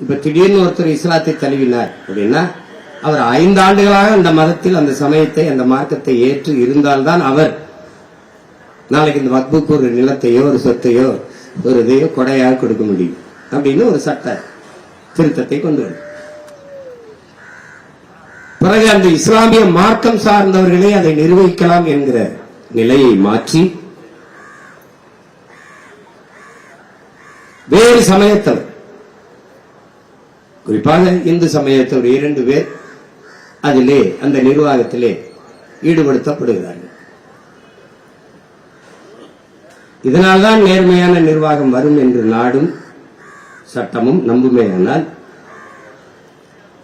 இப்ப திடீர்னு ஒருத்தர் இஸ்லாத்தை தழுவினார் அப்படின்னா அவர் 5 ஆண்டுகளாக அந்த மதத்தில் அந்த சமயத்தை அந்த மார்க்கத்தை ஏற்று இருந்தால்தான் அவர் நாளைக்கு இந்த வக்புக்கு ஒரு நிலத்தையோ ஒரு சொத்தையோ ஒரு இதையோ கொடையாக கொடுக்க முடியும் அப்படின்னு ஒரு சட்ட திருத்தத்தை கொண்டு வரும். பிறகு அந்த இஸ்லாமிய மார்க்கம் சார்ந்தவர்களே அதை நிர்வகிக்கலாம் என்கிற நிலையை மாற்றி வேறு சமயத்தவர், குறிப்பாக இந்து சமயத்தவர் 2 பேர் அதிலே அந்த நிர்வாகத்திலே ஈடுபடுத்தப்படுகிறார்கள். இதனால்தான் நேர்மையான நிர்வாகம் வரும் என்று நாடும் சட்டமும் நம்புமேயானால்,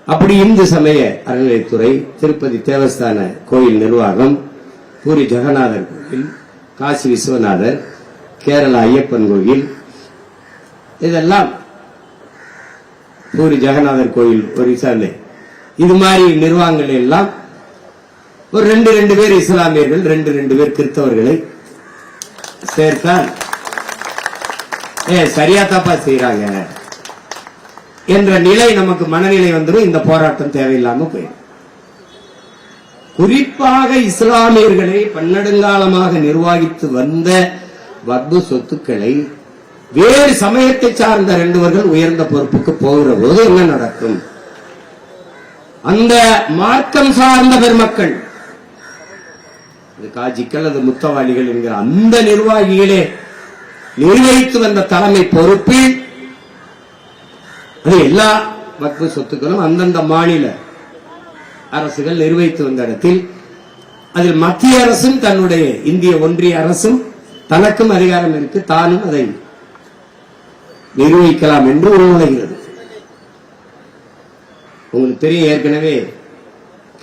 அப்படி இந்து சமய அறநிலைத்துறை, திருப்பதி தேவஸ்தான கோயில் நிர்வாகம், பூரி ஜெகநாதர் கோயில், காசி விஸ்வநாதர், கேரளா ஐயப்பன் கோயில், இதெல்லாம் பூரி ஜெகநாதர் கோயில் ஒரிசாலே, இது மாதிரி நிர்வாகங்கள் எல்லாம் ஒரு 2 பேர் இஸ்லாமியர்கள், 2 பேர் கிறிஸ்தவர்களை சேர்த்தால் சரியா தப்பா செய்யறாங்க என்ற நிலை நமக்கு மனநிலை வந்துடும். இந்த போராட்டம் தேவையில்லாம போயிடும். குறிப்பாக இஸ்லாமியர்களை பன்னெடுங்காலமாக நிர்வகித்து வந்த வக்பு சொத்துக்களை வேறு சமயத்தை சார்ந்த 2 உயர்ந்த பொறுப்புக்கு போகிற போது என்ன நடக்கும்? அந்த மார்க்கம் சார்ந்த பெருமக்கள், காஜிக்கள், அது முத்தவாளிகள் என்கிற அந்த நிர்வாகிகளே நிர்வகித்து வந்த தலைமை பொறுப்பில் அது எல்லா வக்பு சொத்துக்களும் அந்தந்த மாநில அரசுகள் நிர்வகித்து வந்த இடத்தில் அதில் மத்திய அரசும் தன்னுடைய இந்திய ஒன்றிய அரசும் தனக்கும் அதிகாரம் இருக்கு, தானும் அதை நிர்வகிக்கலாம் என்று உள்நுழைகிறது. உங்களுக்கு தெரியும், ஏற்கனவே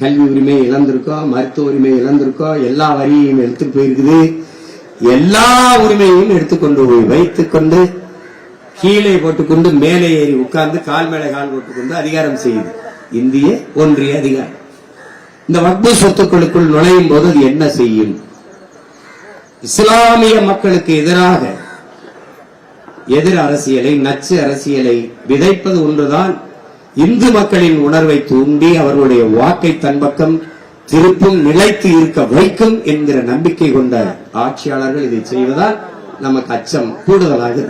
கல்வி உரிமை இழந்திருக்கோம், மருத்துவ உரிமை இழந்திருக்கோம், எல்லா வரியையும் எடுத்துட்டு போயிருக்குது. எல்லா உரிமையையும் எடுத்துக்கொண்டு போய் வைத்துக் கொண்டு கீழே போட்டுக்கொண்டு மேலே ஏறி உட்கார்ந்து கால் மேலே கால் போட்டுக்கொண்டு அதிகாரம் செய்யுது இந்திய ஒன்றிய அதிகாரம். இந்த வக்பு சொத்துக்களுக்குள் நுழையும் போது அது என்ன செய்யும்? இஸ்லாமிய மக்களுக்கு எதிராக எதிர் அரசியலை, நச்சு அரசியலை விதைப்பது ஒன்றுதான் இந்து மக்களின் உணர்வை தூண்டி அவர்களுடைய வாக்கை தன் பக்கம் திருப்பும், நிலைத்து இருக்க வைக்கும் என்கிற நம்பிக்கை கொண்ட ஆட்சியாளர்கள் இதை செய்வதால் நமக்கு அச்சம் கூடுதலாக